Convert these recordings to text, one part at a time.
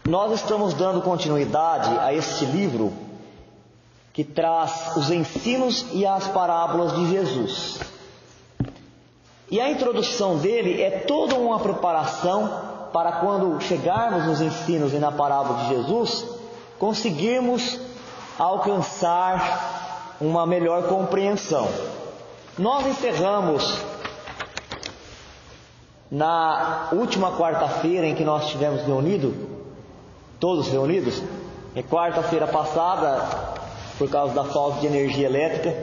Nós estamos dando continuidade a este livro que traz os ensinos e as parábolas de Jesus. E a introdução dele é toda uma preparação para quando chegarmos nos ensinos e na parábola de Jesus, conseguirmos alcançar uma melhor compreensão. Nós encerramos na última quarta-feira em que nós estivemos todos reunidos, e quarta-feira passada, por causa da falta de energia elétrica,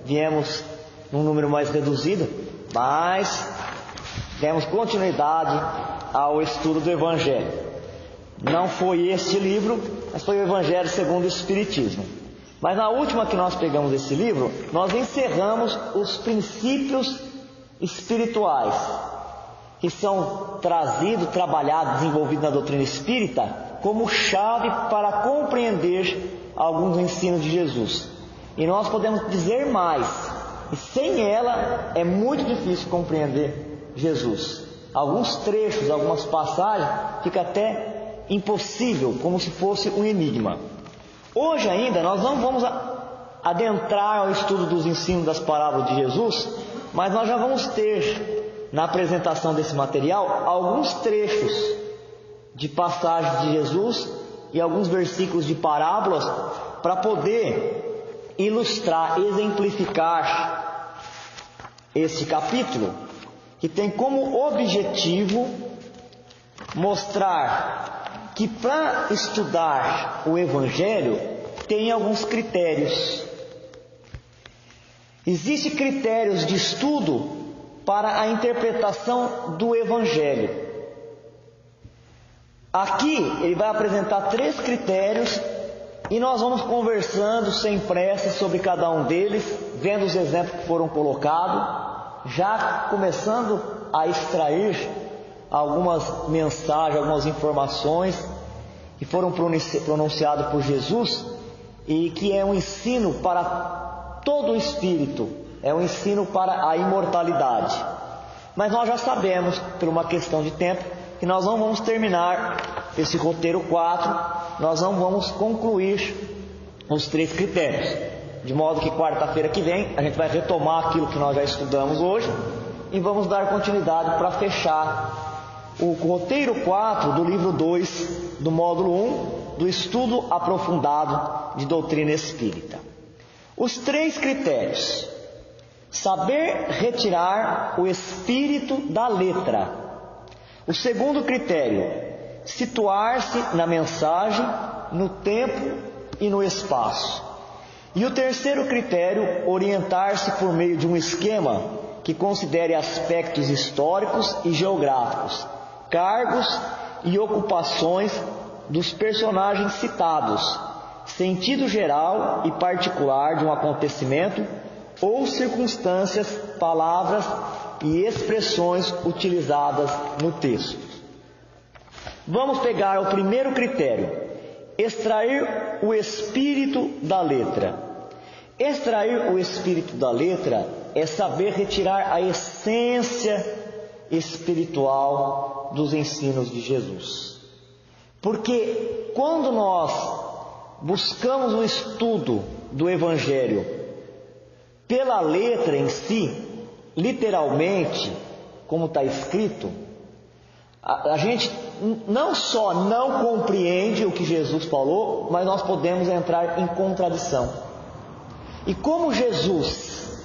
viemos num número mais reduzido, mas demos continuidade ao estudo do Evangelho. Não foi este livro, mas foi o Evangelho segundo o Espiritismo. Mas na última que nós pegamos esse livro, nós encerramos os princípios espirituais que são trabalhados, desenvolvidos na doutrina espírita como chave para compreender alguns ensinos de Jesus. E nós podemos dizer mais, e sem ela é muito difícil compreender Jesus. Alguns trechos, algumas passagens, fica até impossível, como se fosse um enigma. Hoje ainda nós não vamos adentrar ao estudo dos ensinos das parábolas de Jesus, mas nós já vamos ter na apresentação desse material alguns trechos de passagens de Jesus e alguns versículos de parábolas para poder ilustrar, exemplificar este capítulo, que tem como objetivo mostrar que para estudar o Evangelho tem alguns critérios. Existem critérios de estudo para a interpretação do Evangelho. Aqui ele vai apresentar 3 critérios e nós vamos conversando sem pressa sobre cada um deles, vendo os exemplos que foram colocados, já começando a extrair algumas mensagens, algumas informações que foram pronunciadas por Jesus e que é um ensino para todo o espírito, é um ensino para a imortalidade. Mas nós já sabemos, por uma questão de tempo, que nós não vamos terminar esse roteiro 4, nós não vamos concluir os 3 critérios, de modo que quarta-feira que vem a gente vai retomar aquilo que nós já estudamos hoje e vamos dar continuidade para fechar o roteiro 4 do livro 2 do módulo 1 do estudo aprofundado de doutrina espírita. Os 3 critérios: saber retirar o espírito da letra. O segundo critério: situar-se na mensagem, no tempo e no espaço. E o terceiro critério: orientar-se por meio de um esquema que considere aspectos históricos e geográficos, cargos e ocupações dos personagens citados, sentido geral e particular de um acontecimento ou circunstâncias, palavras e expressões utilizadas no texto. Vamos pegar o primeiro critério: extrair o espírito da letra. Extrair o espírito da letra é saber retirar a essência espiritual dos ensinos de Jesus. Porque quando nós buscamos o estudo do Evangelho pela letra em si, literalmente, como está escrito, a gente não só não compreende o que Jesus falou, mas nós podemos entrar em contradição. E como Jesus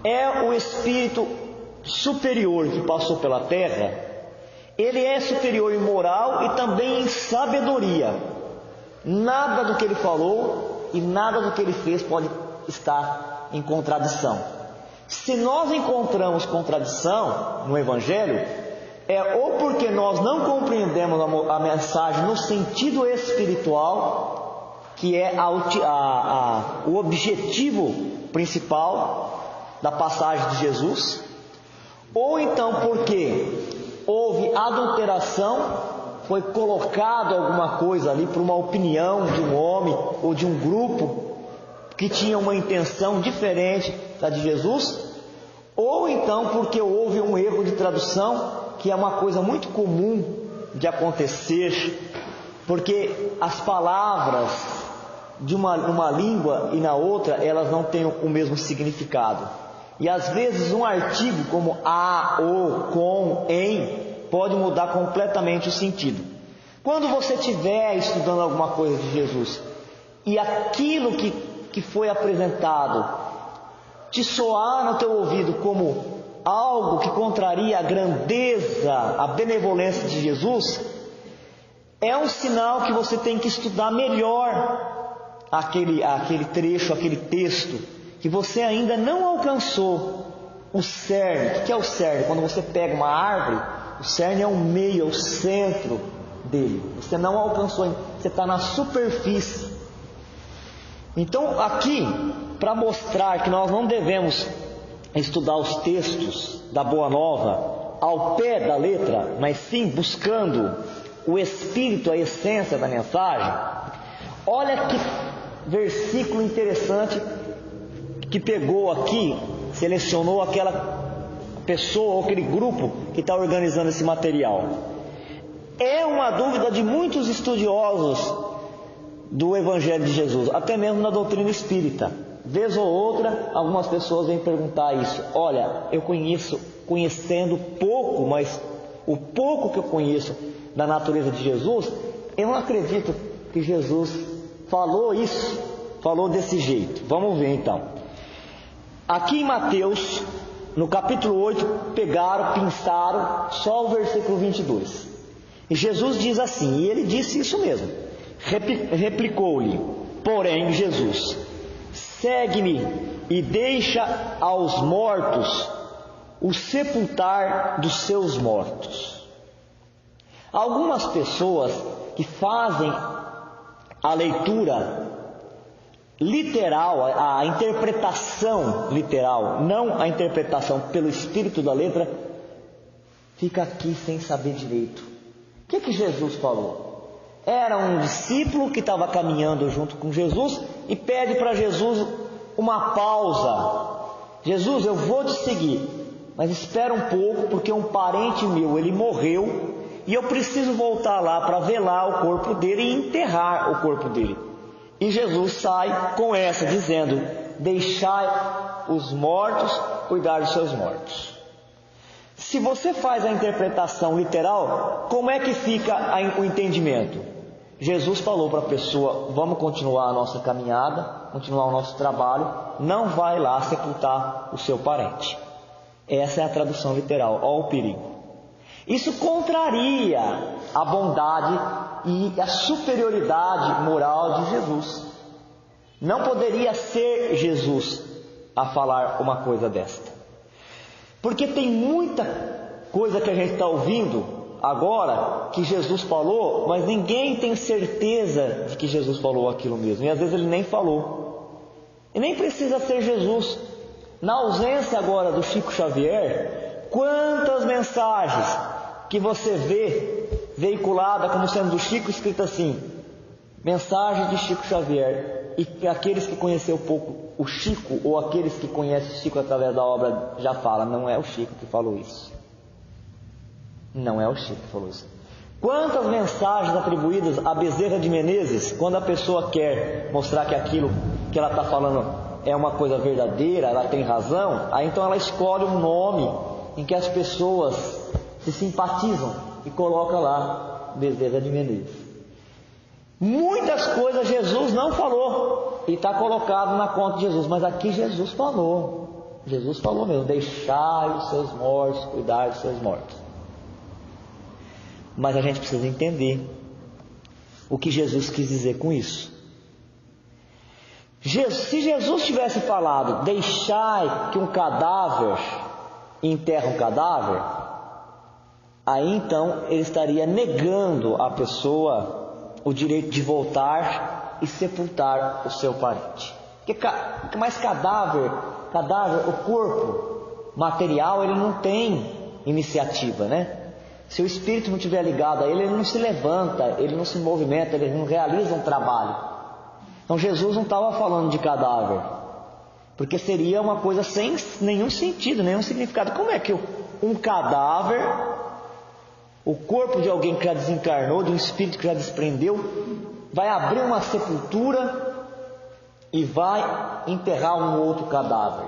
é o Espírito superior que passou pela terra, Ele é superior em moral e também em sabedoria. Nada do que Ele falou e nada do que Ele fez pode estar em contradição. Se nós encontramos contradição no Evangelho, é ou porque nós não compreendemos a mensagem no sentido espiritual, que é o objetivo principal da passagem de Jesus, ou então porque houve adulteração, foi colocado alguma coisa ali por uma opinião de um homem ou de um grupo que tinha uma intenção diferente da de Jesus, ou então porque houve um erro de tradução, que é uma coisa muito comum de acontecer porque as palavras de uma língua e na outra, elas não têm o mesmo significado. E às vezes um artigo como a, o, com, em, pode mudar completamente o sentido. Quando você estiver estudando alguma coisa de Jesus, e aquilo que foi apresentado te soar no teu ouvido como algo que contraria a grandeza, a benevolência de Jesus, é um sinal que você tem que estudar melhor aquele trecho, aquele texto, que você ainda não alcançou o cerne. O que é o cerne? Quando você pega uma árvore, o cerne é o meio, é o centro dele. Você não alcançou, você está na superfície. Então aqui, para mostrar que nós não devemos estudar os textos da Boa Nova ao pé da letra, mas sim buscando o espírito, a essência da mensagem, olha que versículo interessante que pegou aqui, selecionou aquela pessoa ou aquele grupo que está organizando esse material. É uma dúvida de muitos estudiosos do Evangelho de Jesus, até mesmo na doutrina espírita. Vez ou outra, algumas pessoas vêm perguntar isso. Olha, eu conhecendo pouco, mas o pouco que eu conheço da natureza de Jesus, eu não acredito que Jesus falou isso, falou desse jeito. Vamos ver então. Aqui em Mateus, no capítulo 8, pinçaram só o versículo 22. E Jesus diz assim, e ele disse isso mesmo. Replicou-lhe, porém, Jesus: segue-me e deixa aos mortos o sepultar dos seus mortos. Algumas pessoas que fazem a leitura literal, a interpretação literal, não a interpretação pelo espírito da letra, fica aqui sem saber direito. O que Jesus falou? Era um discípulo que estava caminhando junto com Jesus e pede para Jesus uma pausa. Jesus, eu vou te seguir, mas espera um pouco, porque um parente meu, ele morreu e eu preciso voltar lá para velar o corpo dele e enterrar o corpo dele. E Jesus sai com essa, dizendo: deixai os mortos cuidar dos seus mortos. Se você faz a interpretação literal, como é que fica o entendimento? Jesus falou para a pessoa: vamos continuar a nossa caminhada, continuar o nosso trabalho, não vai lá sepultar o seu parente. Essa é a tradução literal. Olha o perigo. Isso contraria a bondade e a superioridade moral de Jesus. Não poderia ser Jesus a falar uma coisa desta. Porque tem muita coisa que a gente está ouvindo agora que Jesus falou, mas ninguém tem certeza de que Jesus falou aquilo mesmo. E às vezes ele nem falou. E nem precisa ser Jesus. Na ausência agora do Chico Xavier, quantas mensagens que você vê veiculada como sendo do Chico, escrita assim: mensagem de Chico Xavier. E aqueles que conheceram pouco o Chico, ou aqueles que conhecem o Chico através da obra, já falam: não é o Chico que falou isso. Não é o Chico que falou isso. Quantas mensagens atribuídas a Bezerra de Menezes, quando a pessoa quer mostrar que aquilo que ela está falando é uma coisa verdadeira, ela tem razão, aí então ela escolhe um nome em que as pessoas se simpatizam e coloca lá Bezerra de Menezes. Muitas coisas Jesus não falou e está colocado na conta de Jesus, mas aqui Jesus falou. Jesus falou mesmo: deixai os seus mortos cuidar dos seus mortos. Mas a gente precisa entender o que Jesus quis dizer com isso. Se Jesus tivesse falado: deixai que um cadáver enterre um cadáver, aí então ele estaria negando à pessoa o direito de voltar e sepultar o seu parente. Mas cadáver, o corpo material, ele não tem iniciativa, né? Se o espírito não estiver ligado a ele, ele não se levanta, ele não se movimenta, ele não realiza um trabalho. Então Jesus não estava falando de cadáver, porque seria uma coisa sem nenhum sentido, nenhum significado. Como é que um cadáver o corpo de alguém que já desencarnou, de um espírito que já desprendeu, vai abrir uma sepultura e vai enterrar um outro cadáver.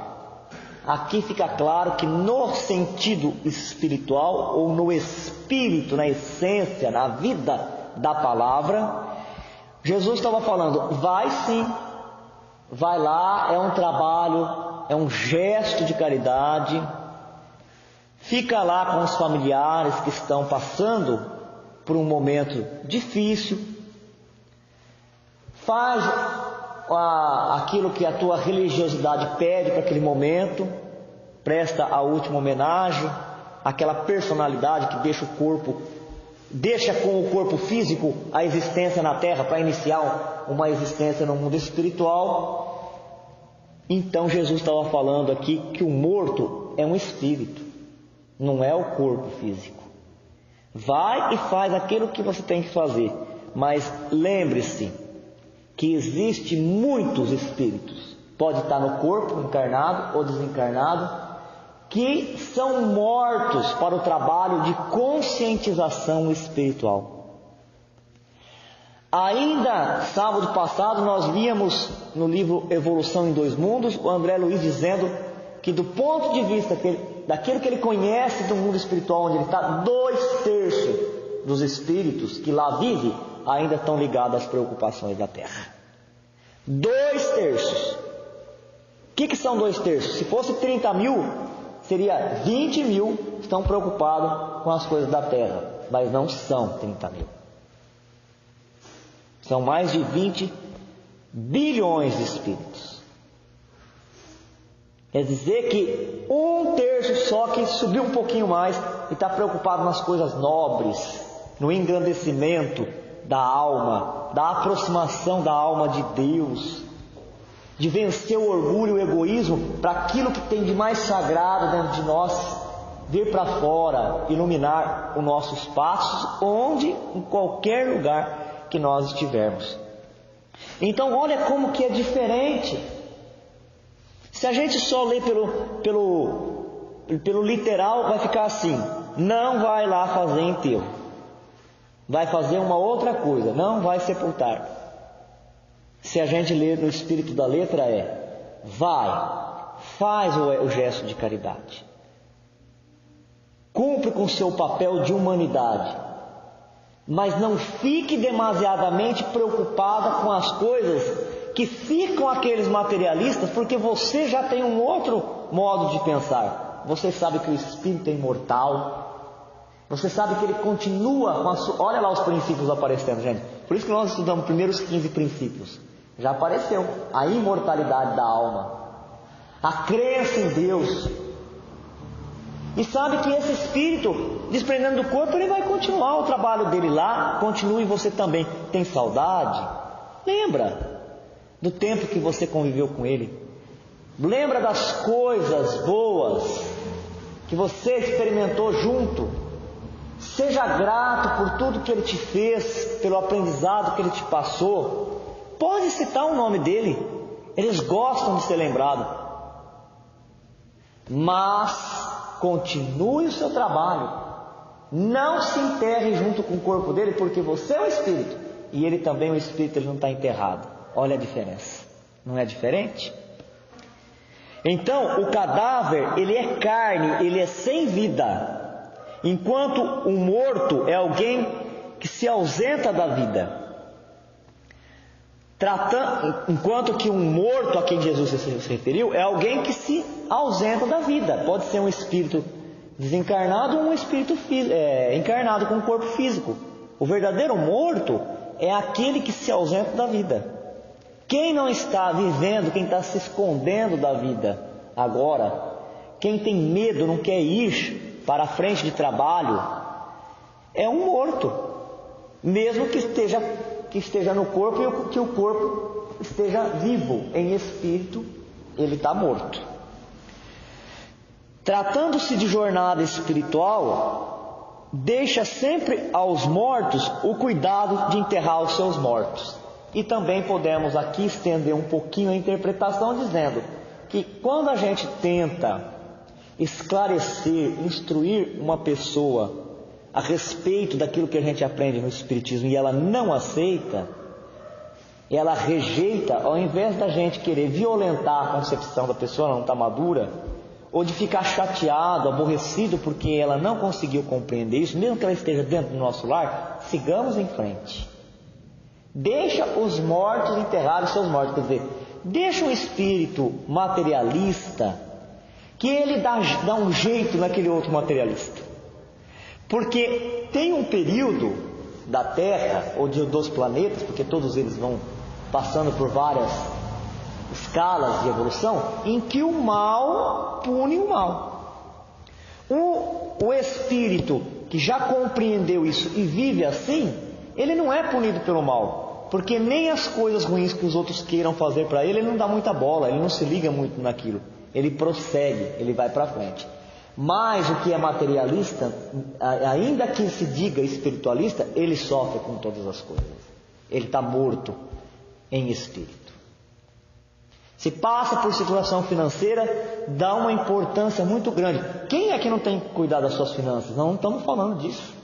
Aqui fica claro que no sentido espiritual, ou no espírito, na essência, na vida da palavra, Jesus estava falando, vai sim, vai lá, é um trabalho, é um gesto de caridade, fica lá com os familiares que estão passando por um momento difícil, faz aquilo que a tua religiosidade pede para aquele momento, presta a última homenagem àquela personalidade que deixa com o corpo físico a existência na Terra para iniciar uma existência no mundo espiritual. Então Jesus estava falando aqui que o morto é um espírito, não é o corpo físico. Vai e faz aquilo que você tem que fazer, mas lembre-se que existe muitos espíritos, pode estar no corpo, encarnado ou desencarnado, que são mortos para o trabalho de conscientização espiritual. Ainda sábado passado nós líamos no livro Evolução em Dois Mundos, o André Luiz dizendo que do ponto de vista daquilo que ele conhece do mundo espiritual onde ele está, 2/3 dos espíritos que lá vivem ainda estão ligados às preocupações da Terra. 2/3. O que são 2/3? Se fosse 30 mil, seria 20 mil estão preocupados com as coisas da Terra, mas não são 30 mil. São mais de 20 bilhões de espíritos. Quer dizer que 1/3 só que subiu um pouquinho mais e está preocupado nas coisas nobres, no engrandecimento da alma, da aproximação da alma de Deus, de vencer o orgulho e o egoísmo para aquilo que tem de mais sagrado dentro de nós, vir para fora, iluminar os nossos passos, em qualquer lugar que nós estivermos. Então olha como que é diferente. Se a gente só lê pelo literal, vai ficar assim, não vai lá fazer enterro. Vai fazer uma outra coisa, não vai sepultar. Se a gente ler no espírito da letra faz o gesto de caridade. Cumpre com o seu papel de humanidade. Mas não fique demasiadamente preocupada com as coisas que ficam aqueles materialistas, porque você já tem um outro modo de pensar. Você sabe que o espírito é imortal. Você sabe que ele continua com olha lá os princípios aparecendo, gente. Por isso que nós estudamos primeiro os 15 princípios. Já apareceu a imortalidade da alma, a crença em Deus. E sabe que esse espírito, desprendendo do corpo, ele vai continuar o trabalho dele lá. Continue você também. Tem saudade? Lembra do tempo que você conviveu com ele. Lembra das coisas boas que você experimentou junto. Seja grato por tudo que ele te fez, pelo aprendizado que ele te passou. Pode citar o nome dele, eles gostam de ser lembrados. Mas continue o seu trabalho. Não se enterre junto com o corpo dele, porque você é o espírito e ele também é o espírito, ele não está enterrado. Olha a diferença, não é diferente? Então o cadáver, ele é carne, ele é sem vida. Enquanto um morto é alguém que se ausenta da vida. Enquanto que um morto a quem Jesus se referiu é alguém que se ausenta da vida. Pode ser um espírito desencarnado ou um espírito encarnado com um corpo físico. O verdadeiro morto é aquele que se ausenta da vida. Quem não está vivendo, quem está se escondendo da vida agora, quem tem medo, não quer ir para a frente de trabalho, é um morto, mesmo que esteja no corpo e que o corpo esteja vivo em espírito, ele está morto. Tratando-se de jornada espiritual, deixa sempre aos mortos o cuidado de enterrar os seus mortos. E também podemos aqui estender um pouquinho a interpretação dizendo que quando a gente tenta esclarecer, instruir uma pessoa a respeito daquilo que a gente aprende no Espiritismo e ela não aceita, ela rejeita, ao invés da gente querer violentar a concepção da pessoa, ela não está madura, ou de ficar chateado, aborrecido porque ela não conseguiu compreender isso, mesmo que ela esteja dentro do nosso lar, sigamos em frente. Deixa os mortos enterrarem seus mortos, quer dizer, deixa o espírito materialista, que ele dá um jeito naquele outro materialista. Porque tem um período da Terra, ou dos planetas, porque todos eles vão passando por várias escalas de evolução, em que o mal pune o mal. O espírito que já compreendeu isso e vive assim, ele não é punido pelo mal, porque nem as coisas ruins que os outros queiram fazer para ele não dá muita bola, ele não se liga muito naquilo, ele prossegue, ele vai para frente. Mas o que é materialista, ainda que se diga espiritualista, ele sofre com todas as coisas, ele está morto em espírito. Se passa por situação financeira, dá uma importância muito grande. Quem é que não tem que cuidar das suas finanças? Não estamos falando disso.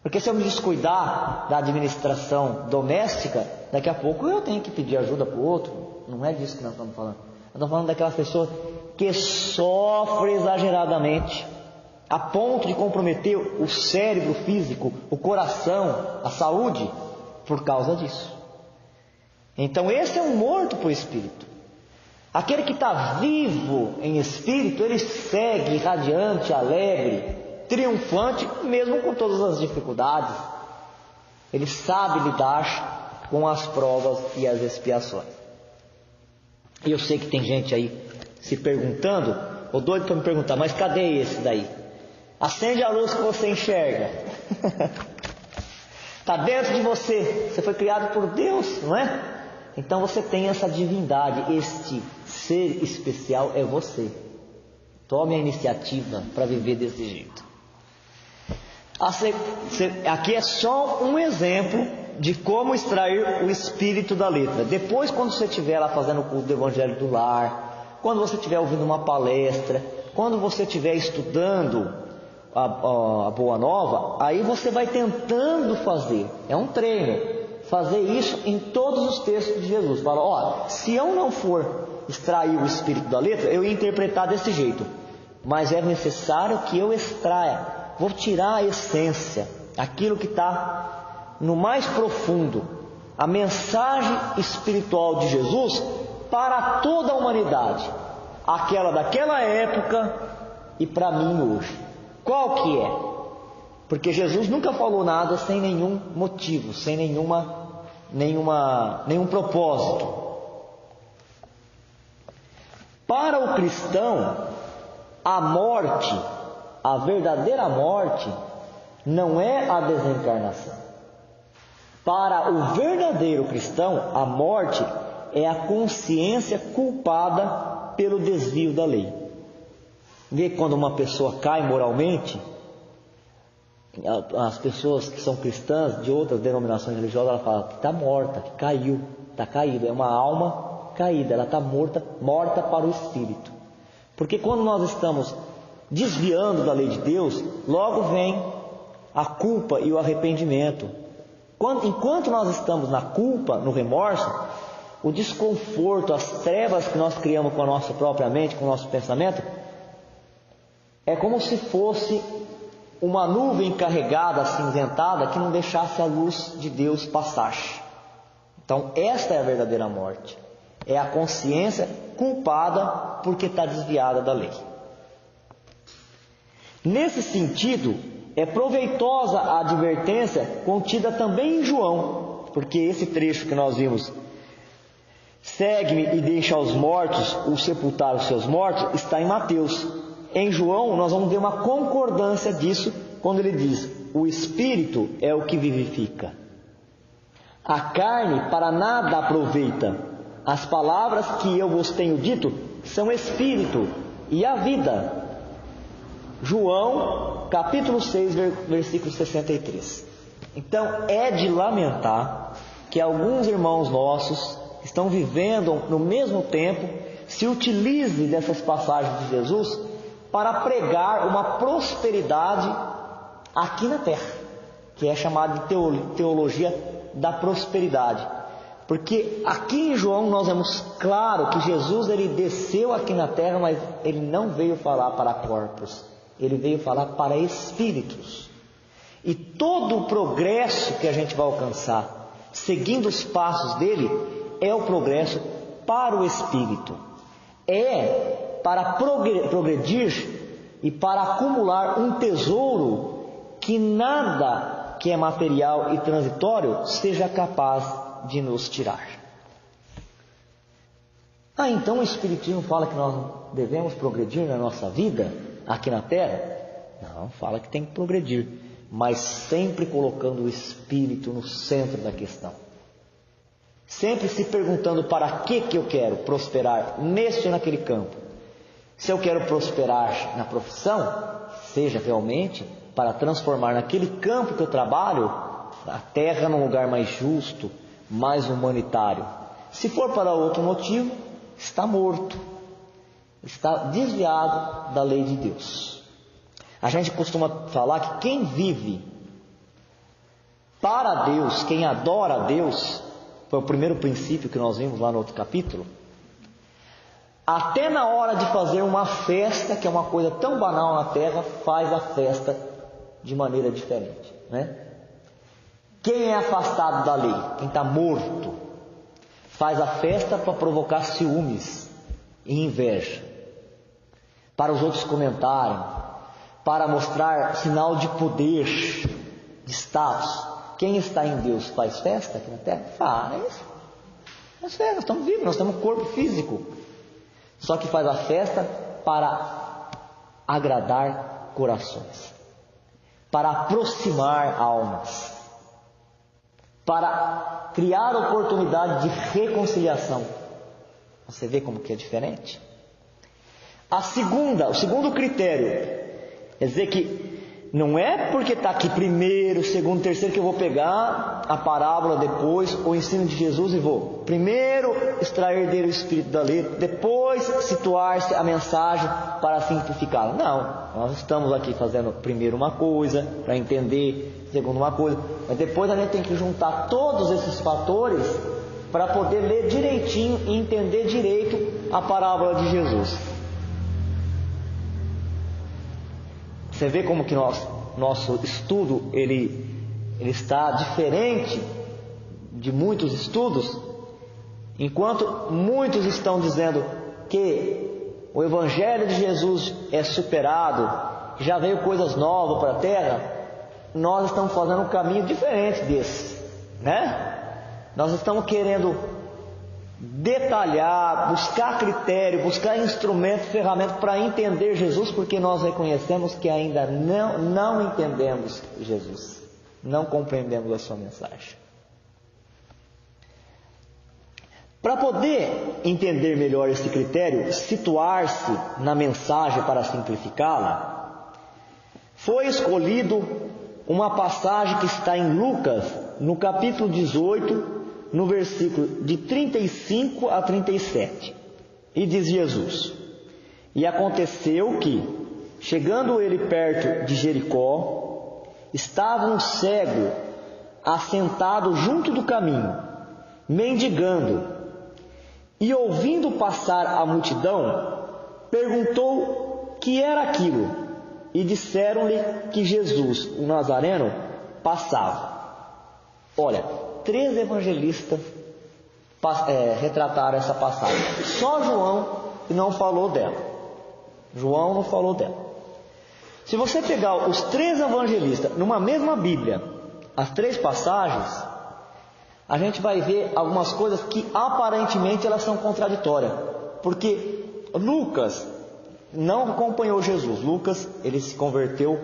Porque se eu me descuidar da administração doméstica, daqui a pouco eu tenho que pedir ajuda para o outro. Não é disso que nós estamos falando. Nós estamos falando daquelas pessoas que sofrem exageradamente, a ponto de comprometer o cérebro físico, o coração, a saúde, por causa disso. Então esse é um morto por espírito. Aquele que está vivo em espírito, ele segue radiante, alegre, triunfante, mesmo com todas as dificuldades. Ele sabe lidar com as provas e as expiações. E eu sei que tem gente aí se perguntando, ou doido para me perguntar, mas cadê esse daí? Acende a luz que você enxerga. Está dentro de você. Você foi criado por Deus, não é? Então você tem essa divindade, este ser especial é você. Tome a iniciativa para viver desse jeito. Aqui é só um exemplo de como extrair o espírito da letra. Depois, quando você estiver lá fazendo o culto do Evangelho do Lar, quando você estiver ouvindo uma palestra, quando você estiver estudando a Boa Nova, aí você vai tentando fazer, é um treino, fazer isso em todos os textos de Jesus. Fala, se eu não for extrair o espírito da letra, eu ia interpretar desse jeito, mas é necessário que eu extraia, vou tirar a essência, aquilo que está no mais profundo, a mensagem espiritual de Jesus para toda a humanidade, aquela daquela época e para mim hoje. Qual que é? Porque Jesus nunca falou nada sem nenhum motivo, sem nenhum propósito. Para o cristão, a morte, a verdadeira morte, não é a desencarnação. Para o verdadeiro cristão, a morte é a consciência culpada pelo desvio da lei. Vê quando uma pessoa cai moralmente, as pessoas que são cristãs de outras denominações religiosas, ela fala que está morta, que caiu, está caído, é uma alma caída, ela está morta para o espírito. Porque quando nós estamos desviando da lei de Deus, logo vem a culpa e o arrependimento. Enquanto nós estamos na culpa, no remorso, o desconforto, as trevas que nós criamos com a nossa própria mente, com o nosso pensamento, é como se fosse uma nuvem carregada, acinzentada, que não deixasse a luz de Deus passar. Então esta é a verdadeira morte, é a consciência culpada porque está desviada da lei. Nesse sentido, é proveitosa a advertência contida também em João, porque esse trecho que nós vimos, segue-me e deixa aos mortos o sepultar os seus mortos, está em Mateus. Em João nós vamos ver uma concordância disso, quando ele diz, o Espírito é o que vivifica. A carne para nada aproveita. As palavras que eu vos tenho dito são Espírito e a vida. João, capítulo 6, versículo 63. Então, é de lamentar que alguns irmãos nossos que estão vivendo no mesmo tempo se utilizem dessas passagens de Jesus para pregar uma prosperidade aqui na terra, que é chamada de teologia da prosperidade. Porque aqui em João nós vemos claro que Jesus ele desceu aqui na terra, mas ele não veio falar para corpos, ele veio falar para espíritos. E todo o progresso que a gente vai alcançar, seguindo os passos dele, é o progresso para o espírito. É para progredir e para acumular um tesouro que nada que é material e transitório seja capaz de nos tirar. Então o Espiritismo fala que nós devemos progredir na nossa vida aqui na Terra? Não, fala que tem que progredir, mas sempre colocando o Espírito no centro da questão. Sempre se perguntando para que eu quero prosperar neste ou naquele campo. Se eu quero prosperar na profissão, seja realmente para transformar naquele campo que eu trabalho a terra num lugar mais justo, mais humanitário. Se for para outro motivo, está morto, está desviado da lei de Deus. A gente costuma falar que quem vive para Deus, quem adora a Deus, foi o primeiro princípio que nós vimos lá no outro capítulo, até na hora de fazer uma festa, que é uma coisa tão banal na terra, faz a festa de maneira diferente, né? Quem é afastado da lei, quem está morto, faz a festa para provocar ciúmes e inveja, para os outros comentarem, para mostrar sinal de poder, de status. Quem está em Deus faz festa aqui na terra? Faz. Nós estamos vivos, nós temos um corpo físico. Só que faz a festa para agradar corações, para aproximar almas, para criar oportunidade de reconciliação. Você vê como que é diferente? O segundo critério é dizer que não é porque está aqui primeiro, segundo, terceiro que eu vou pegar a parábola depois, o ensino de Jesus e vou primeiro extrair dele o espírito da letra, depois situar-se a mensagem para simplificá-la. Não, nós estamos aqui fazendo primeiro uma coisa para entender, segundo uma coisa, mas depois a gente tem que juntar todos esses fatores para poder ler direitinho e entender direito a parábola de Jesus. Você vê como que nosso estudo ele está diferente de muitos estudos, enquanto muitos estão dizendo que o Evangelho de Jesus é superado, já veio coisas novas para a Terra, nós estamos fazendo um caminho diferente desse, né? Nós estamos querendo detalhar, buscar critério, buscar instrumento, ferramenta para entender Jesus, porque nós reconhecemos que ainda não entendemos Jesus, não compreendemos a sua mensagem. Para poder entender melhor esse critério, situar-se na mensagem para simplificá-la, foi escolhido uma passagem que está em Lucas, no capítulo 18, no versículo de 35 a 37, e diz Jesus: E aconteceu que, chegando ele perto de Jericó, estava um cego assentado junto do caminho, mendigando, e ouvindo passar a multidão, perguntou que era aquilo, e disseram-lhe que Jesus, o Nazareno, passava. Olha, 3 evangelistas retrataram essa passagem. Só João não falou dela. João não falou dela. Se você pegar os 3 evangelistas numa mesma Bíblia, as 3 passagens, a gente vai ver algumas coisas que aparentemente elas são contraditórias. Porque Lucas não acompanhou Jesus. Lucas, ele se converteu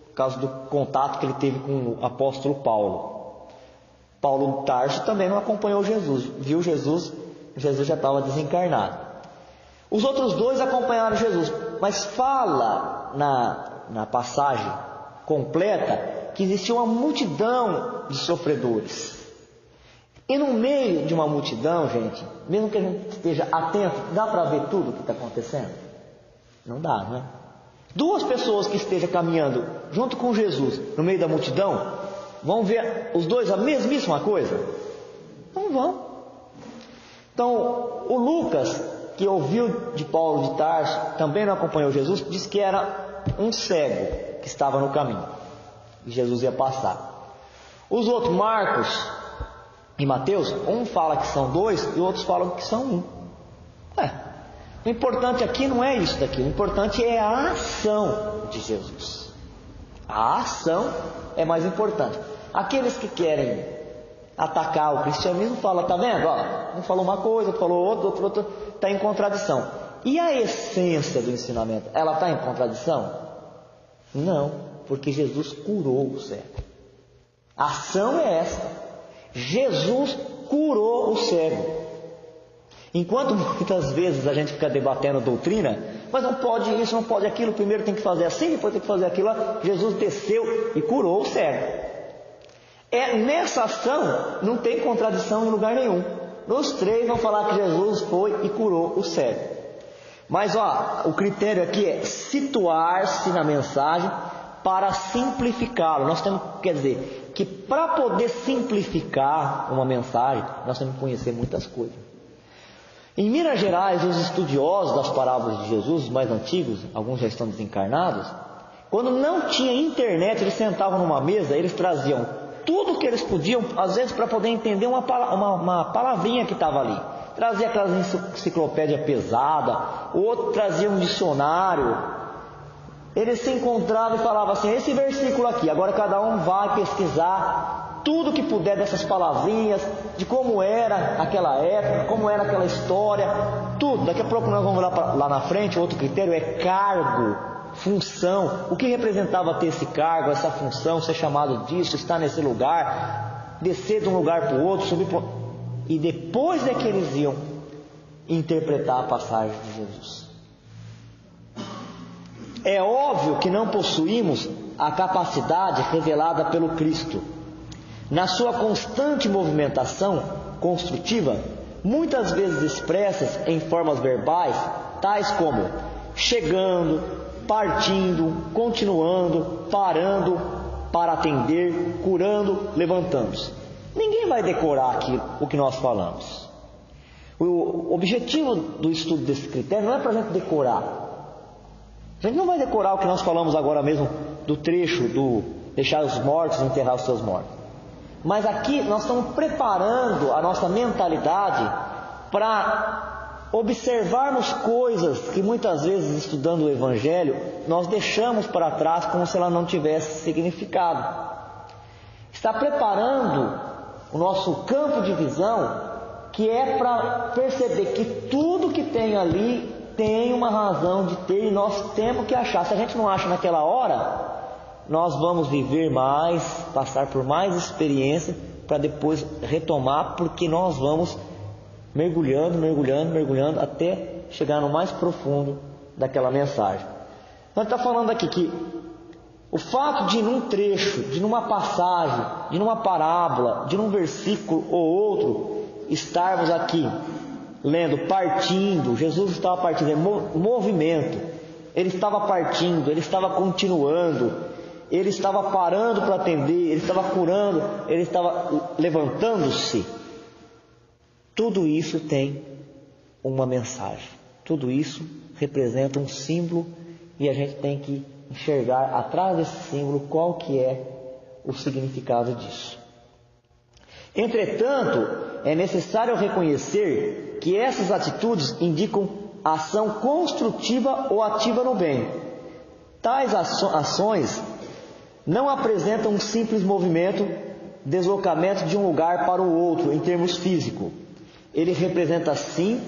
por causa do contato que ele teve com o apóstolo Paulo. Paulo de Tarso também não acompanhou Jesus, viu Jesus já estava desencarnado. Os outros 2 acompanharam Jesus, mas fala na passagem completa que existia uma multidão de sofredores. E no meio de uma multidão, gente, mesmo que a gente esteja atento, dá para ver tudo o que está acontecendo? Não dá, não é? Duas pessoas que estejam caminhando junto com Jesus no meio da multidão, vão ver os dois a mesmíssima coisa? Não vão. Então, o Lucas, que ouviu de Paulo de Tarso, também não acompanhou Jesus, disse que era um cego que estava no caminho e Jesus ia passar. Os outros, Marcos e Mateus, um fala que são dois e outros falam que são um. O importante aqui não é isso daqui, o importante é a ação de Jesus. A ação é mais importante. Aqueles que querem atacar o cristianismo falam, tá vendo? Um falou uma coisa, outro falou outra, está em contradição. E a essência do ensinamento, ela está em contradição? Não, porque Jesus curou o cego. A ação é essa. Jesus curou o cego. Enquanto muitas vezes a gente fica debatendo doutrina, mas não pode isso, não pode aquilo, primeiro tem que fazer assim, depois tem que fazer aquilo lá, Jesus desceu e curou o cego. Nessa ação não tem contradição em lugar nenhum. Nos três vão falar que Jesus foi e curou o cego. Mas o critério aqui é situar-se na mensagem para simplificá-lo. Nós temos, quer dizer, que para poder simplificar uma mensagem, nós temos que conhecer muitas coisas. Em Minas Gerais, os estudiosos das parábolas de Jesus, os mais antigos, alguns já estão desencarnados, quando não tinha internet, eles sentavam numa mesa, eles traziam tudo que eles podiam, às vezes para poder entender uma palavrinha que estava ali. Trazia aquela enciclopédia pesada, o outro trazia um dicionário. Eles se encontravam e falavam assim, esse versículo aqui, agora cada um vai pesquisar tudo que puder dessas palavrinhas, de como era aquela época, como era aquela história, tudo. Daqui a pouco nós vamos lá na frente, outro critério é cargo, função. O que representava ter esse cargo, essa função, ser chamado disso, estar nesse lugar, descer de um lugar para o outro, subir para o... E depois é que eles iam interpretar a passagem de Jesus. É óbvio que não possuímos a capacidade revelada pelo Cristo. Na sua constante movimentação construtiva, muitas vezes expressas em formas verbais, tais como chegando, partindo, continuando, parando para atender, curando, levantando-se. Ninguém vai decorar aqui o que nós falamos. O objetivo do estudo desse critério não é para a gente decorar. A gente não vai decorar o que nós falamos agora mesmo do trecho do deixar os mortos e enterrar os seus mortos. Mas aqui nós estamos preparando a nossa mentalidade para observarmos coisas que muitas vezes, estudando o Evangelho, nós deixamos para trás como se ela não tivesse significado. Está preparando o nosso campo de visão, que é para perceber que tudo que tem ali tem uma razão de ter e nós temos que achar. Se a gente não acha naquela hora, nós vamos viver mais, passar por mais experiência para depois retomar, porque nós vamos mergulhando até chegar no mais profundo daquela mensagem. Nós estamos falando aqui que o fato de num trecho, de numa passagem, de numa parábola, de num versículo ou outro, estarmos aqui lendo, partindo, Jesus estava partindo, é movimento, ele estava partindo, ele estava continuando, ele estava parando para atender, ele estava curando, ele estava levantando-se. Tudo isso tem uma mensagem, tudo isso representa um símbolo e a gente tem que enxergar atrás desse símbolo qual que é o significado disso. Entretanto, é necessário reconhecer que essas atitudes indicam ação construtiva ou ativa no bem. Tais ações não apresentam um simples movimento, deslocamento de um lugar para o outro em termos físicos. Ele representa sim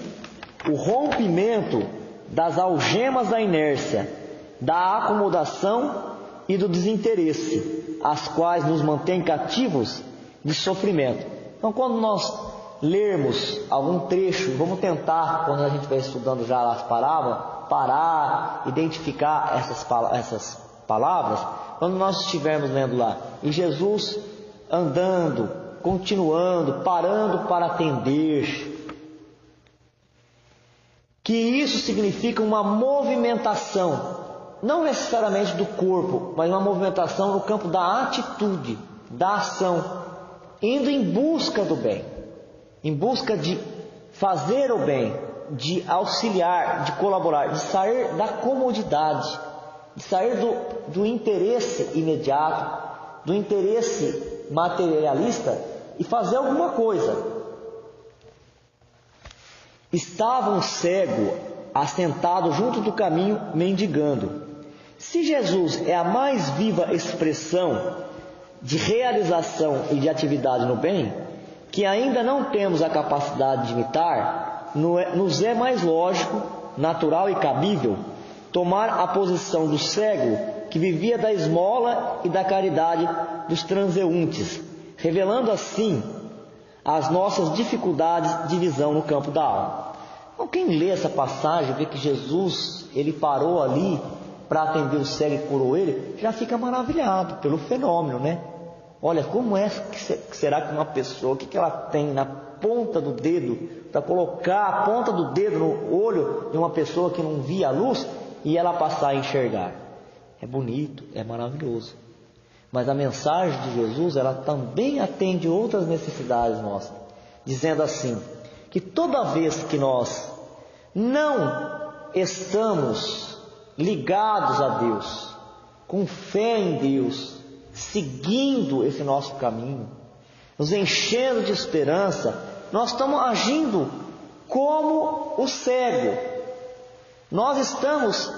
o rompimento das algemas da inércia, da acomodação e do desinteresse, as quais nos mantêm cativos de sofrimento. Então, quando nós lermos algum trecho, vamos tentar, quando a gente vai estudando já as parábolas, parar, identificar essas palavras, quando nós estivermos lendo lá, e Jesus andando, continuando, parando para atender, que isso significa uma movimentação não necessariamente do corpo, mas uma movimentação no campo da atitude, da ação, indo em busca do bem, em busca de fazer o bem, de auxiliar, de colaborar, de sair da comodidade, de sair do interesse imediato, do interesse materialista e fazer alguma coisa. Estava um cego assentado junto do caminho, mendigando. Se Jesus é a mais viva expressão de realização e de atividade no bem, que ainda não temos a capacidade de imitar, nos é mais lógico, natural e cabível tomar a posição do cego que vivia da esmola e da caridade dos transeuntes, revelando assim as nossas dificuldades de visão no campo da alma. Então, quem lê essa passagem, vê que Jesus, ele parou ali para atender o cego e curou ele, já fica maravilhado pelo fenômeno, né? Olha, como é que será que uma pessoa, o que ela tem na ponta do dedo, para colocar a ponta do dedo no olho de uma pessoa que não via a luz e ela passar a enxergar? É bonito, é maravilhoso. Mas a mensagem de Jesus, ela também atende outras necessidades nossas, dizendo assim, que toda vez que nós não estamos ligados a Deus, com fé em Deus, seguindo esse nosso caminho, nos enchendo de esperança, nós estamos agindo como o cego. Nós estamos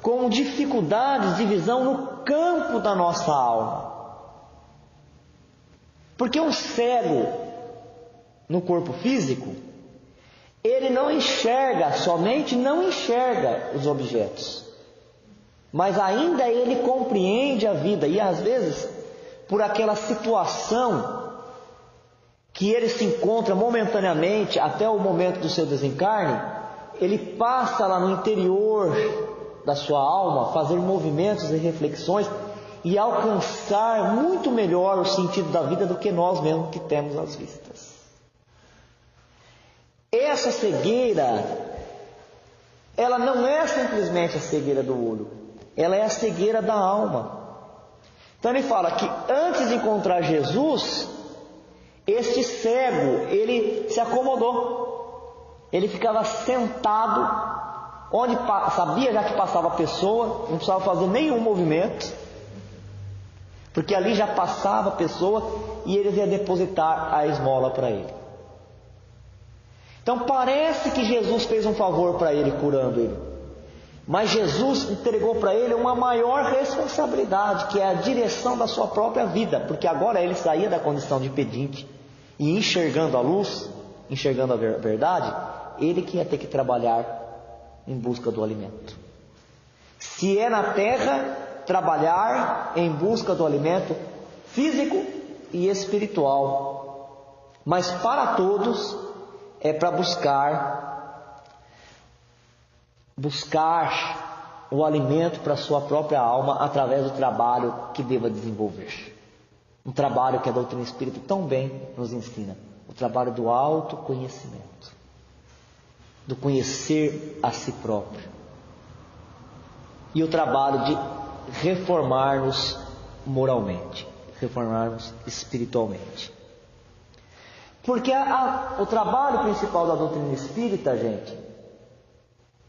com dificuldades de visão no campo da nossa alma. Porque um cego no corpo físico, ele não enxerga, somente não enxerga os objetos, mas ainda ele compreende a vida, e às vezes, por aquela situação que ele se encontra momentaneamente, até o momento do seu desencarne, ele passa lá no interior da sua alma, fazer movimentos e reflexões, e alcançar muito melhor o sentido da vida do que nós mesmos que temos às vistas. Essa cegueira, ela não é simplesmente a cegueira do olho, ela é a cegueira da alma. Então ele fala que antes de encontrar Jesus, este cego, ele se acomodou, ele ficava sentado, onde sabia já que passava a pessoa, não precisava fazer nenhum movimento, porque ali já passava a pessoa e ele ia depositar a esmola para ele. Então parece que Jesus fez um favor para ele, curando ele, mas Jesus entregou para ele uma maior responsabilidade, que é a direção da sua própria vida, porque agora ele saía da condição de pedinte e enxergando a luz, enxergando a verdade, ele que ia ter que trabalhar em busca do alimento. Se é na terra, trabalhar em busca do alimento físico e espiritual, mas para todos é para buscar o alimento para a sua própria alma através do trabalho que deva desenvolver. Um trabalho que a doutrina espírita tão bem nos ensina, o trabalho do autoconhecimento, do conhecer a si próprio, e o trabalho de reformar-nos moralmente, reformar-nos espiritualmente. Porque o trabalho principal da doutrina espírita, gente,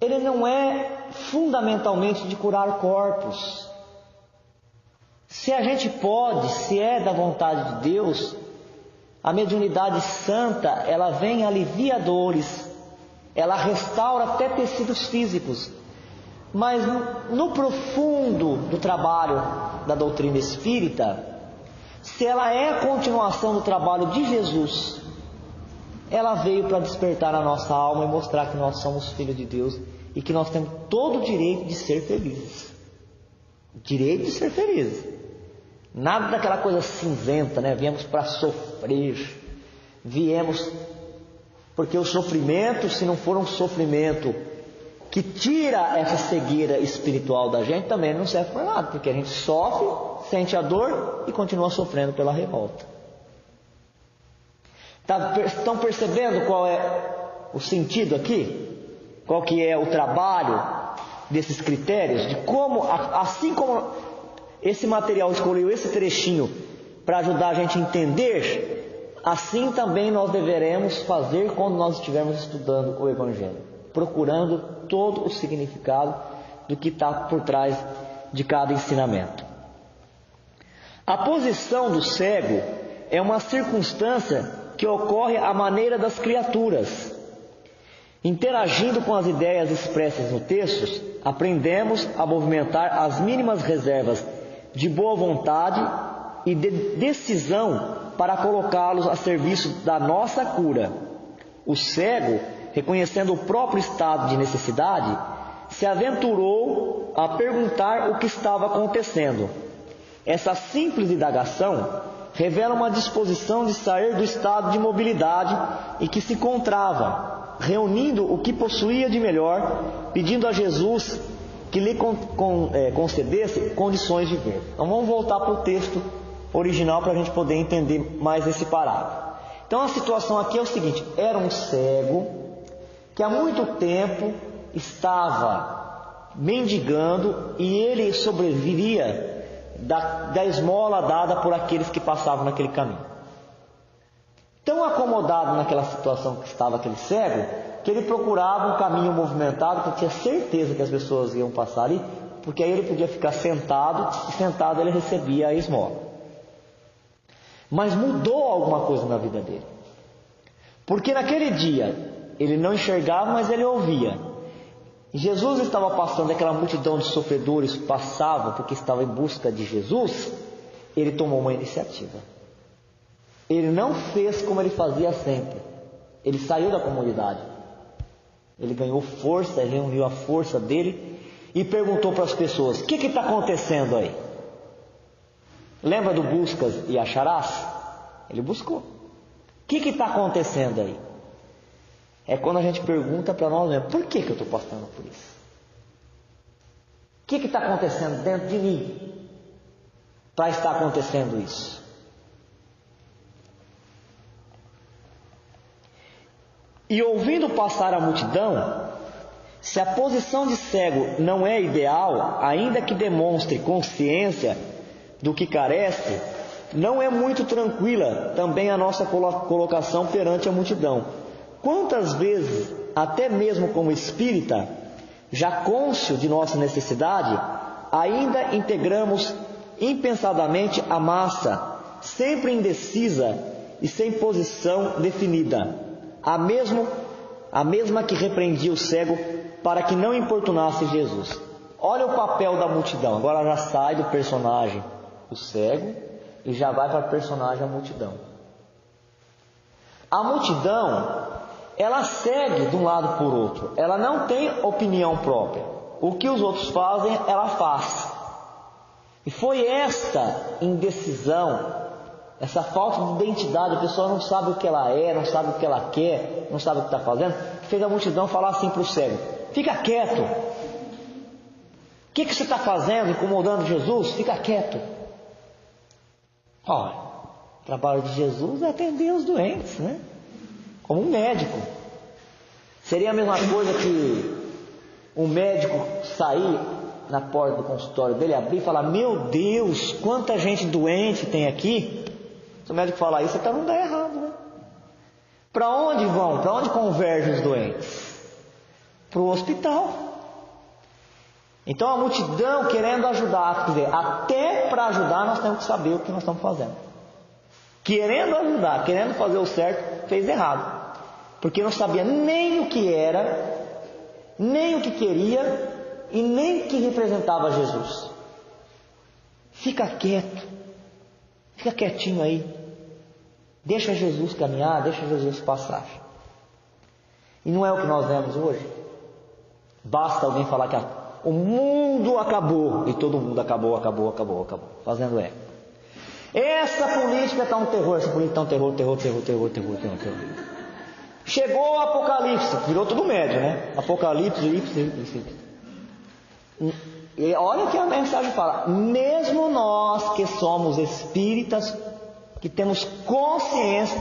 ele não é fundamentalmente de curar corpos. Se a gente pode, se é da vontade de Deus, a mediunidade santa, ela vem e alivia dores, ela restaura até tecidos físicos. Mas no profundo do trabalho da doutrina espírita, se ela é a continuação do trabalho de Jesus, ela veio para despertar a nossa alma e mostrar que nós somos filhos de Deus e que nós temos todo o direito de ser felizes. Direito de ser felizes. Nada daquela coisa cinzenta, né? Viemos para sofrer. Viemos porque o sofrimento, se não for um sofrimento que tira essa cegueira espiritual da gente, também não serve para nada, porque a gente sofre, sente a dor e continua sofrendo pela revolta. Estão percebendo qual é o sentido aqui? Qual que é o trabalho desses critérios, de como, assim como esse material escolheu esse trechinho para ajudar a gente a entender, assim também nós deveremos fazer quando nós estivermos estudando o Evangelho, procurando todo o significado do que está por trás de cada ensinamento. A posição do cego é uma circunstância que ocorre à maneira das criaturas. Interagindo com as ideias expressas no texto, aprendemos a movimentar as mínimas reservas de boa vontade e de decisão para colocá-los a serviço da nossa cura. O cego, reconhecendo o próprio estado de necessidade, se aventurou a perguntar o que estava acontecendo. Essa simples indagação revela uma disposição de sair do estado de mobilidade em que se encontrava, reunindo o que possuía de melhor, pedindo a Jesus que lhe concedesse condições de ver. Então vamos voltar para o texto original para a gente poder entender mais esse parágrafo. Então a situação aqui é o seguinte: era um cego que há muito tempo estava mendigando e ele sobreviveria da esmola dada por aqueles que passavam naquele caminho. Tão acomodado naquela situação que estava aquele cego, que ele procurava um caminho movimentado, porque tinha certeza que as pessoas iam passar ali, porque aí ele podia ficar sentado, e sentado ele recebia a esmola. Mas mudou alguma coisa na vida dele, porque naquele dia ele não enxergava, mas ele ouvia. E Jesus estava passando, aquela multidão de sofredores passava porque estava em busca de Jesus. Ele tomou uma iniciativa. Ele não fez como ele fazia sempre. Ele saiu da comunidade. Ele ganhou força, ele reuniu a força dele e perguntou para as pessoas: o que está acontecendo aí? Lembra do buscas e acharás? Ele buscou. O que está acontecendo aí? É quando a gente pergunta para nós mesmos: por que eu estou passando por isso? O que está acontecendo dentro de mim para estar acontecendo isso? E ouvindo passar a multidão, se a posição de cego não é ideal, ainda que demonstre consciência do que carece, não é muito tranquila também a nossa colocação perante a multidão. Quantas vezes, até mesmo como espírita, já cônscio de nossa necessidade, ainda integramos impensadamente a massa, sempre indecisa e sem posição definida, a mesma que repreendia o cego para que não importunasse Jesus. Olha o papel da multidão. Agora já sai do personagem o cego e já vai para o personagem a multidão. A multidão, ela segue de um lado por outro. Ela não tem opinião própria. O que os outros fazem, ela faz. E foi esta indecisão, essa falta de identidade, a pessoa não sabe o que ela é, não sabe o que ela quer, não sabe o que está fazendo, que fez a multidão falar assim para o cego: fica quieto. O que você está fazendo, incomodando Jesus? Fica quieto. Olha, o trabalho de Jesus é atender os doentes, né? Como um médico. Seria a mesma coisa que um médico sair na porta do consultório dele, abrir e falar: meu Deus, quanta gente doente tem aqui. Se o médico falar isso, então não dá errado, né? Para onde vão? Para onde convergem os doentes? Para o hospital. Então a multidão querendo ajudar, quer dizer, até para ajudar nós temos que saber o que nós estamos fazendo. Querendo ajudar, querendo fazer o certo, fez errado. Porque não sabia nem o que era, nem o que queria e nem o que representava Jesus. Fica quieto, fica quietinho aí. Deixa Jesus caminhar, deixa Jesus passar. E não é o que nós vemos hoje. Basta alguém falar que o mundo acabou e todo mundo acabou. Fazendo eco. Essa política está um terror, essa política está um terror. Chegou o Apocalipse, virou tudo médio, né? Apocalipse. E olha o que a mensagem fala: mesmo nós que somos espíritas, que temos consciência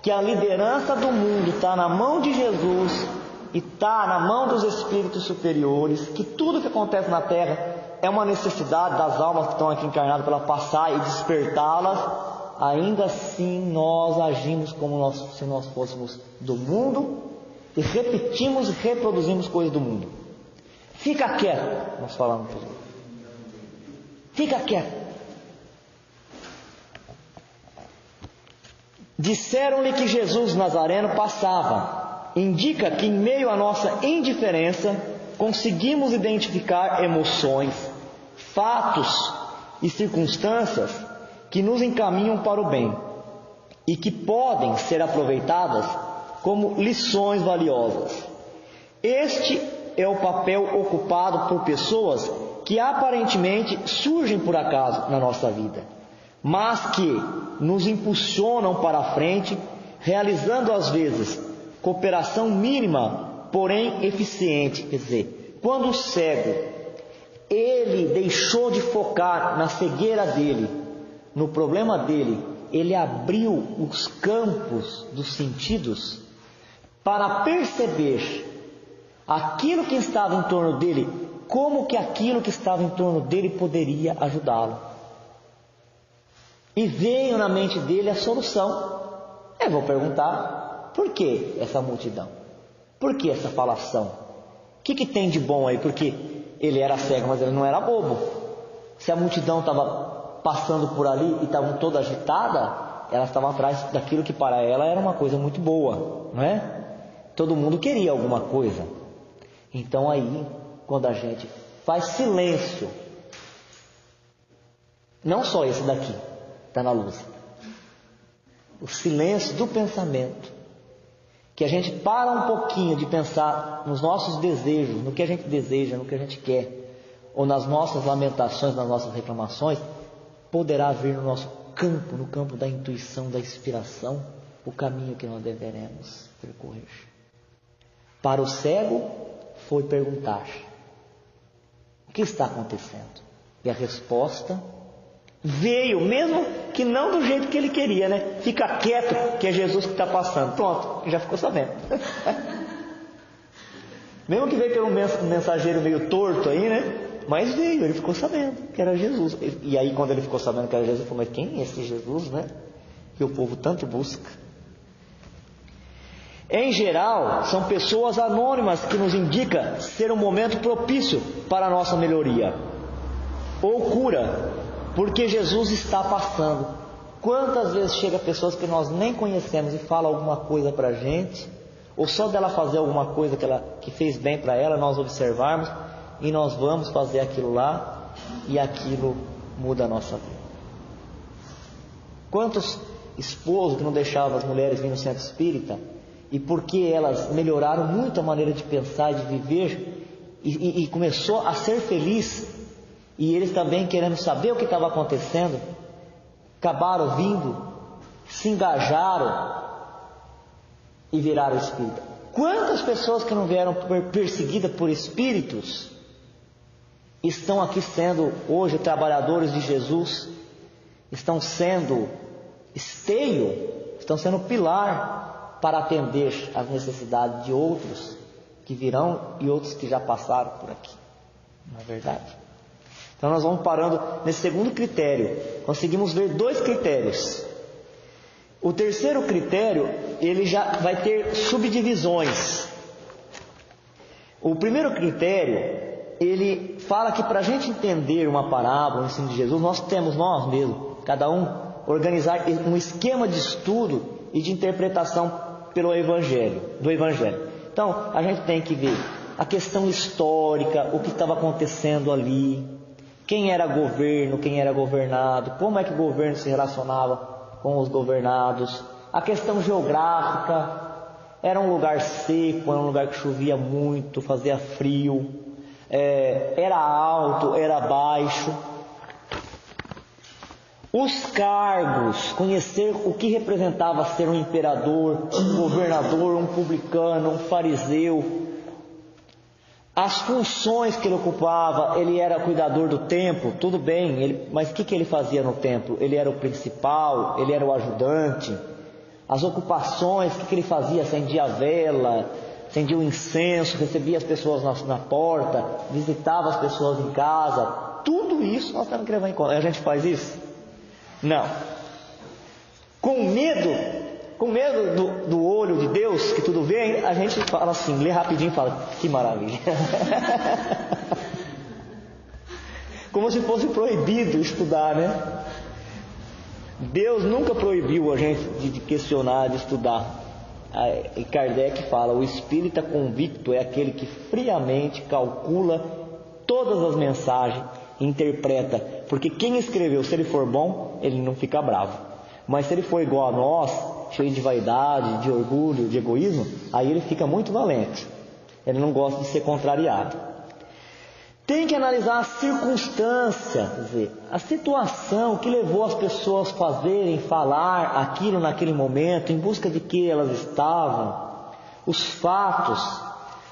que a liderança do mundo está na mão de Jesus, e está na mão dos espíritos superiores, que tudo que acontece na Terra é uma necessidade das almas que estão aqui encarnadas para passar e despertá-las, ainda assim nós agimos como se nós fôssemos do mundo e repetimos e reproduzimos coisas do mundo. Fica quieto, nós falamos para ele. Fica quieto. Disseram-lhe que Jesus Nazareno passava. Indica que em meio à nossa indiferença conseguimos identificar emoções, fatos e circunstâncias que nos encaminham para o bem e que podem ser aproveitadas como lições valiosas. Este é o papel ocupado por pessoas que aparentemente surgem por acaso na nossa vida, mas que nos impulsionam para a frente, realizando às vezes cooperação mínima, porém eficiente. Quer dizer, quando o cego, ele deixou de focar na cegueira dele, no problema dele, ele abriu os campos dos sentidos para perceber aquilo que estava em torno dele, como que aquilo que estava em torno dele poderia ajudá-lo. E veio na mente dele a solução. Eu vou perguntar, por que essa multidão? Por que essa falação? O que tem de bom aí? Porque ele era cego, mas ele não era bobo. Se a multidão estava passando por ali e estava toda agitada, elas estavam atrás daquilo que para ela era uma coisa muito boa, não é? Todo mundo queria alguma coisa. Então aí, quando a gente faz silêncio, não só esse daqui, está na luz, o silêncio do pensamento, que a gente para um pouquinho de pensar nos nossos desejos, no que a gente deseja, no que a gente quer, ou nas nossas lamentações, nas nossas reclamações, poderá vir no nosso campo, no campo da intuição, da inspiração, o caminho que nós deveremos percorrer. Para o cego, foi perguntar: o que está acontecendo? E a resposta veio, mesmo que não do jeito que ele queria, né? Fica quieto, que é Jesus que está passando. Pronto, já ficou sabendo. Mesmo que veio pelo mensageiro meio torto aí, né? Mas veio, ele ficou sabendo que era Jesus. E aí quando ele ficou sabendo que era Jesus, ele falou: mas quem é esse Jesus, né? Que o povo tanto busca. Em geral, são pessoas anônimas que nos indicam ser um momento propício para a nossa melhoria ou cura, porque Jesus está passando. Quantas vezes chega pessoas que nós nem conhecemos e fala alguma coisa para a gente, ou só dela fazer alguma coisa que fez bem para ela, nós observarmos, e nós vamos fazer aquilo lá, e aquilo muda a nossa vida. Quantos esposos que não deixavam as mulheres vir no centro espírita, e porque elas melhoraram muito a maneira de pensar e de viver, e começou a ser feliz, e eles também querendo saber o que estava acontecendo, acabaram vindo, se engajaram e viraram espírita. Quantas pessoas que não vieram perseguidas por espíritos estão aqui sendo hoje trabalhadores de Jesus, estão sendo esteio, estão sendo pilar para atender às necessidades de outros que virão e outros que já passaram por aqui. Não é verdade? Então nós vamos parando nesse segundo critério. Conseguimos ver 2 critérios. O terceiro critério, ele já vai ter subdivisões. O primeiro critério, ele fala que para a gente entender uma parábola, o ensino de Jesus, nós mesmos, cada um, organizar um esquema de estudo e de interpretação do Evangelho. Então, a gente tem que ver a questão histórica, o que estava acontecendo ali, quem era governo, quem era governado, como é que o governo se relacionava com os governados, a questão geográfica, era um lugar seco, era um lugar que chovia muito, fazia frio, era alto, era baixo. Os cargos, conhecer o que representava ser um imperador, um governador, um publicano, um fariseu. As funções que ele ocupava, ele era cuidador do templo, tudo bem, mas o que ele fazia no templo? Ele era o principal, ele era o ajudante. As ocupações, o que ele fazia? Acendia vela, acendia o incenso, recebia as pessoas na porta, visitava as pessoas em casa. Tudo isso nós temos que levar em conta. A gente faz isso? Não. Com medo do olho de Deus, que tudo vê, a gente fala assim, lê rapidinho e fala, que maravilha. Como se fosse proibido estudar, né? Deus nunca proibiu a gente de questionar, de estudar. E Kardec fala, o espírita convicto é aquele que friamente calcula todas as mensagens e interpreta. Porque quem escreveu, se ele for bom, ele não fica bravo. Mas se ele for igual a nós, cheio de vaidade, de orgulho, de egoísmo, aí ele fica muito valente. Ele não gosta de ser contrariado. Tem que analisar a circunstância, quer dizer, a situação que levou as pessoas a fazerem, falar aquilo naquele momento, em busca de que elas estavam, os fatos,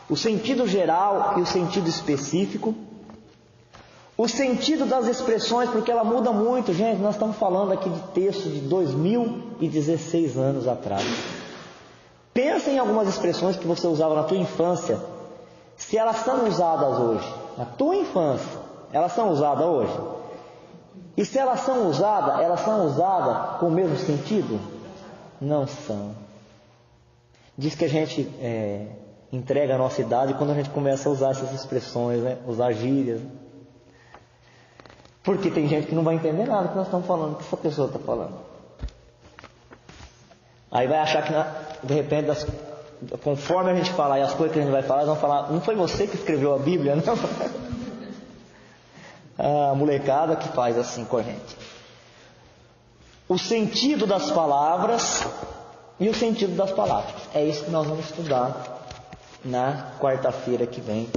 o sentido geral e o sentido específico, o sentido das expressões, porque ela muda muito, gente. Nós estamos falando aqui de texto de 2016 anos atrás. Pensa em algumas expressões que você usava na tua infância, se elas são usadas hoje. Na tua infância, elas são usadas hoje? E se elas são usadas com o mesmo sentido? Não são. Diz que a gente entrega a nossa idade quando a gente começa a usar essas expressões, né? Usar gírias. Porque tem gente que não vai entender nada que nós estamos falando, que essa pessoa está falando. Aí vai achar que, de repente, conforme a gente falar e as coisas que a gente vai falar, eles vão falar, não foi você que escreveu a Bíblia, não? A molecada que faz assim com a gente. O sentido das palavras e o sentido das palavras. É isso que nós vamos estudar na quarta-feira que vem.